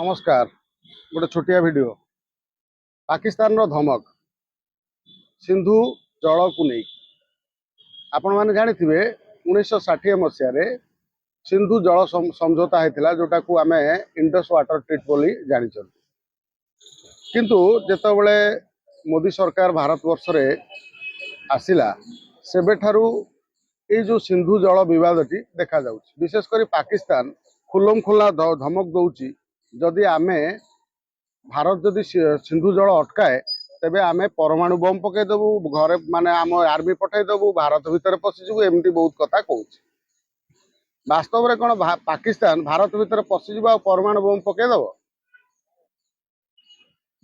नमस्कार। गोटे छोटिया वीडियो पाकिस्तान रो धमक सिंधु जल को नहीं आपण मैंने जानी 1960 मसीह सिंधु जल समझौता होता जोटा को आम इंडस वाटर ट्रीट बोली जानी किंतु जितेबले मोदी सरकार भारत वर्ष रे आसिला सेबे ठारू ये जो सिंधु जल विवादटी देखा जाउछि। विशेषकर पाकिस्तान खुलम खुला धमक दौची जदि आमे भारत जदि सिंधु जल अटकाए तेबे आमे परमाणु बम पकईदेबू घरे माने आम आर्मी पठईदेबू भारत भितर पशिजु एमती बहुत कथा कहूँ। वास्तव में कौन पाकिस्तान भारत भितर पशिज परमाणु बम पकईदेव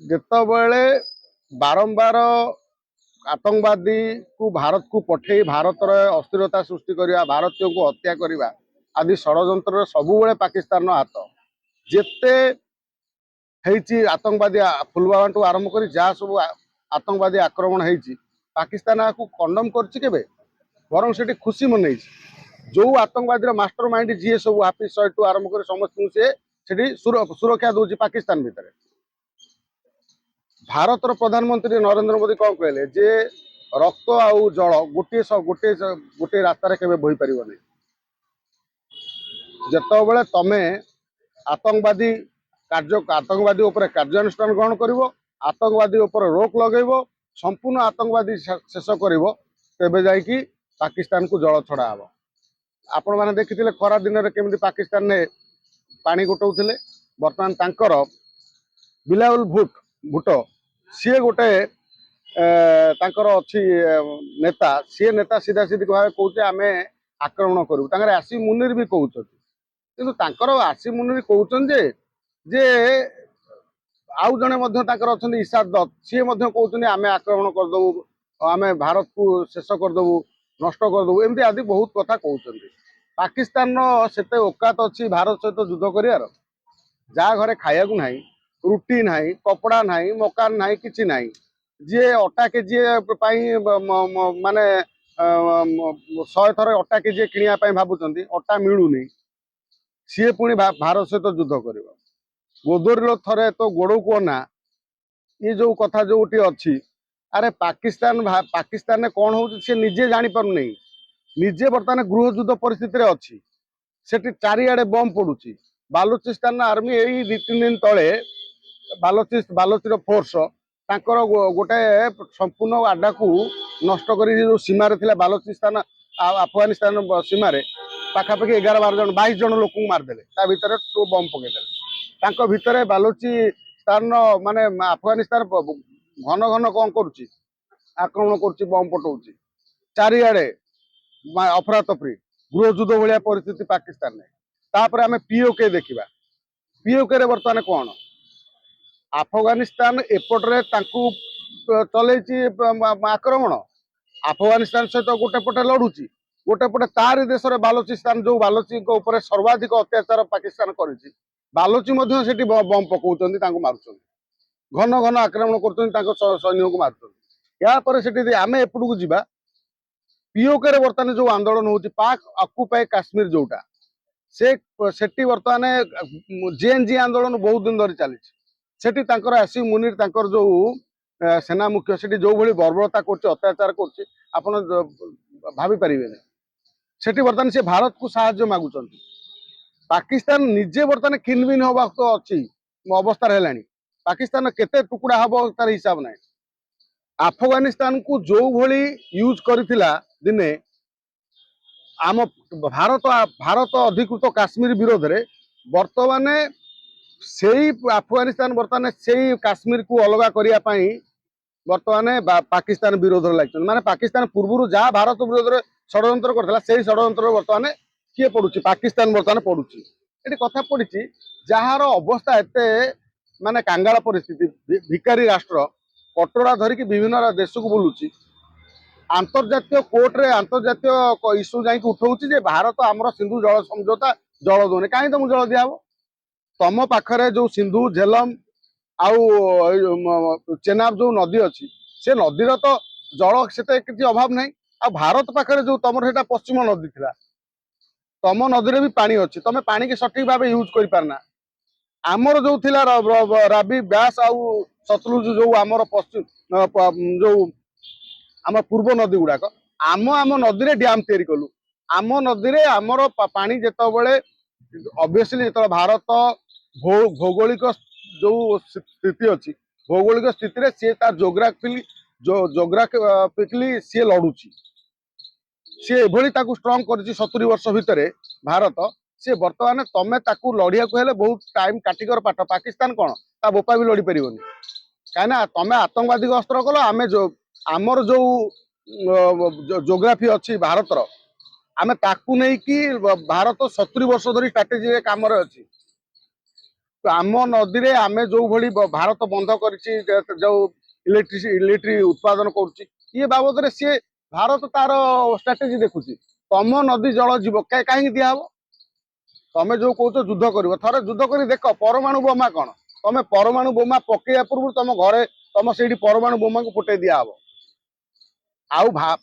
जितेबले बारंबार आतंकवादी को भारत को पठे भारत अस्थिरता सृष्टि करवा भारतीयों को हत्या करवा आदि षड्यंत्र सबुबले पाकिस्तान हाथ जेते आतंकवादी फुलवामा टू आरंभ कर जहाँ सब आतंकवादी आक्रमण होती पाकिस्तान आपको कंडम कर बरं से खुशी मन जो आतंकवादी मास्टर माइंड जी सब हाफिज सईद टू आरंभ कर समस्त से सुरक्षा दूसरी पाकिस्तान भितर। भारत प्रधानमंत्री नरेंद्र मोदी कौन कहले जे रक्त आउ जल गोटे गोटे गोटे रास्तार के बही पार नहीं। जितेबले तमे आतंकवादी आतंकवादी उपर कार्यानुष्ठान ग्रहण कर आतंकवादी उपर रोक लगेब संपूर्ण आतंकवादी शेष कर तेबे जाइकी पाकिस्तान को जल छड़ा हम। आपण मैंने देखिए खरा दिन में केमती पाकिस्तान ने पानी गोटाउले बर्तमान तांकर बिलाउल भुट्टो सी गोटे तांकर अच्छी नेता सी नेता सीधा सीधी भाव कहते आम आक्रमण करूँ आसिफ मुनीर भी कहते किंतु तांकर आसिफ मुनीर कहते जे आउ जड़े इसाद दत्त सी कहते आम आक्रमण करदेबू आम भारत को शेष करदेबू नष्ट करदेबू एमती आदि बहुत कथा कहते। पाकिस्तान सेते औकात अच्छी भारत सहित युद्ध कर जहाँ घरे खाया ना रुटी ना कपड़ा ना मकान ना कि ना जी अटा केजी माने 100 थर अटा केजी किणापी भावुं अटा मिलूनी सी पुणी भारत सहित युद्ध कर गोदर थरे तो गोड़ को ना ये जो कथा जो अच्छी अरे पाकिस्तान पाकिस्तान कौन हो निजे जानी पार नहीं निजे बर्तमान गृह युद्ध परिस्थिति अच्छी से चारिआडे बम पड़ुची। बालुचिस्तान आर्मी यही 2-3 दिन तले बालोचीर फोर्स तांकर गोटे संपूर्ण आडा को नष्ट कर जो सीमार थिला बालोचिस्तान अफगानिस्तान सीमार पाखापाखि 11-12 जन 22 जन लोक मारदेले भितर बम पकईदे भितर बालोचिस्तान माने अफगानिस्तान घन घन कौन करुच्ची आक्रमण करुच्ची बम पटाउची चारिआडे अफरा तफरी गृह युद्ध भाया परिस्थिति पाकिस्तान में। तापर आम पीओके देखा पीओके बर्तमान कौन अफगानिस्तान एपटे चलती आक्रमण अफगानिस्तान सहित गोटे पटे लड़ुची गोटे पटे तार देश बालोचिस्तान जो बालोची सर्वाधिक अत्याचार पाकिस्तान करी बालोची बम पकाउछन्ति मारुछन्ति घन घन आक्रमण कर सैन्य को मारुछन्ति आम एपटू जावा पीओके बर्तमान जो आंदोलन होती पाक ऑक्युपाई काश्मीर जोटा से बर्तमान जेएनजी आंदोलन बहुत दिन धरी चली आसिफ मुनीर जो सेना मुख्य से जो भाई बर्बरता कर अत्याचार कर भाभी पारे से बर्तमान से भारत को साहाय्य मागुंट पाकिस्तान निजे बर्तमान खिनभिन हवा तो अच्छी अवस्था है पाकिस्तान केते टुकड़ा हम तार हिसाब ना अफगानिस्तान को जो भली यूज करथिला दिने आम भारत अधिकृत काश्मीर विरोध रे बर्तमान से अफगानिस्तान बर्तमान से काश्मीर को अलग करने बर्तमान पाकिस्तान विरोध लगे माने पाकिस्तान पूर्व जहाँ भारत विरोध में षड्यंत्र करता से षड्यंत्र बर्तमान किए पड़ुची पाकिस्तान बर्तमान पड़ुची ये कथा पड़ी जार अवस्था एत माने कांगाल परिस्थिति भिकारी राष्ट्र कटोरा धरिकी विभिन्न देश को बुलूची अंतर्जातीय कोर्ट रे अंतर्जातीय इश्यू जाकि उठाऊँच भारत आमर सिंधु जल समझौता जल दौनी कहीं तुम जल दिया तम पाखरे जो सिंधु झेलम आउ चेनाब जो नदी अच्छी से नदीर तो जल से किसी अभाव नहीं आ भारत पाखरे जो तुम पश्चिम नदी थिला तम नदी भी पानी अच्छी तुम पानी की सठिक भाव यूज कर पारना आमर जो थिला राबी ब्यास आउ सतलुज जो आमर पश्चिम जो आम पूर्व नदी गुड़ाक आम नदी रे डैम तैयारी कलु आम नदी रे आमर पानी जेतबेले ऑब्वियसली जो भारत भौगोलिक जो स्थिति अच्छी भौगोलिक स्थिति रे सी जोग्राफिकली सी लड़ुची सी एभली ताकू स्ट्रॉन्ग कर 70 वर्ष भितर भारत सी बर्तमान तमें ताकू लड़िया को हेले बहुत टाइम काटिकर पाठ पाकिस्तान कौन ता बोपा भी लड़ी पारिबनी कहीं तमें आतंकवादी को अस्त्र कल आम जो आमर जो जोग्राफी अच्छी भारतर आम ताकू नहीं कि भारत 70 वर्ष धरी स्ट्राटेजी काम अच्छी तो आम नदी रे आम जो भली भारत बंद कर जो इलेक्ट्रिक उत्पादन कर बाबद रे सी भारत तार स्ट्राटेजी देखुची तम नदी जल जीव कहीं दिहब तमें जो कौच युद्ध कर थे युद्ध कर देख परमाणु बोमा कौन तमें परमाणु बोमा पकड़ा पूर्व तुम घरे तुम से परमाणु बोमा को फुटे दिहब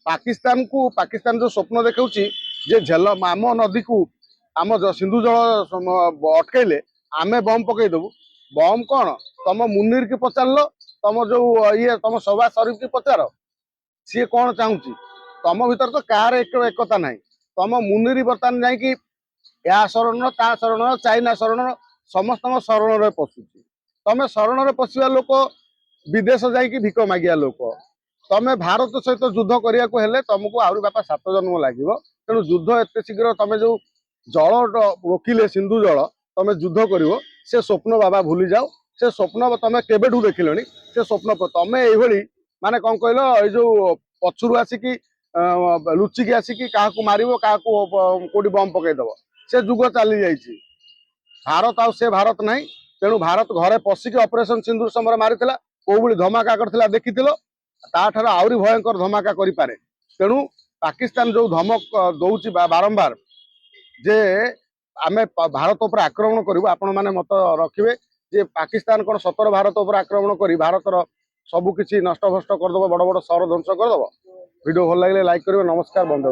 पाकिस्तान जो स्वप्न देखा जे झेल आम नदी को आम सिंधु जल अटकैले आमे बम पकईदेबू बम कौन तुम मुनिर की पचार तुम जो ये तुम सभा शरीफ की पचार सी कौन चाहूँ तुम भीतर तो कार एकता ना तुम मुनिर बर्तमान जा या शरण ता शरण चाइना शरण समस्त शरण पशुची तुम शरण पशिया लोक विदेश जाकि भिक मागिया लोक तमें भारत सहित युद्ध करने को हेले तुमको आहरी बापा 7 जन्म लगे तेणु युद्ध एत शीघ्र तुम जो जल रोकिले सिंधु जल तुम युद्ध कर से स्वप्न बाबा भूली जाओ से स्वप्न तुम केबेठू देखिलनी से स्वप्न तुम ये माने कौन कहल ये जो पछरू आसिकी लुचिकी आसिकी क्या मार क्या कौटी बम पकईदब से जुग चली जाइए भारत आउ से भारत ना तेणु भारत घरे पशिकी ऑपरेशन सिंदूर समय मारी कौ धमाका करथिला देखिथिलो ताठार आहरी भयंकर धमाका करिपारे तेणु पाकिस्तान जो धमक दौची बारंबार जे आमे भारत उपर आक्रमण करू आपण माने मत रखिबे जे पाकिस्तान कौन सतर भारत उपर आक्रमण करी भारतर सबकिछि नष्ट भ्रष्ट करदेव बड़ बड़ सहर ध्वंस करदेव वीडियो भल लगे लाइक करेंगे नमस्कार बंदे।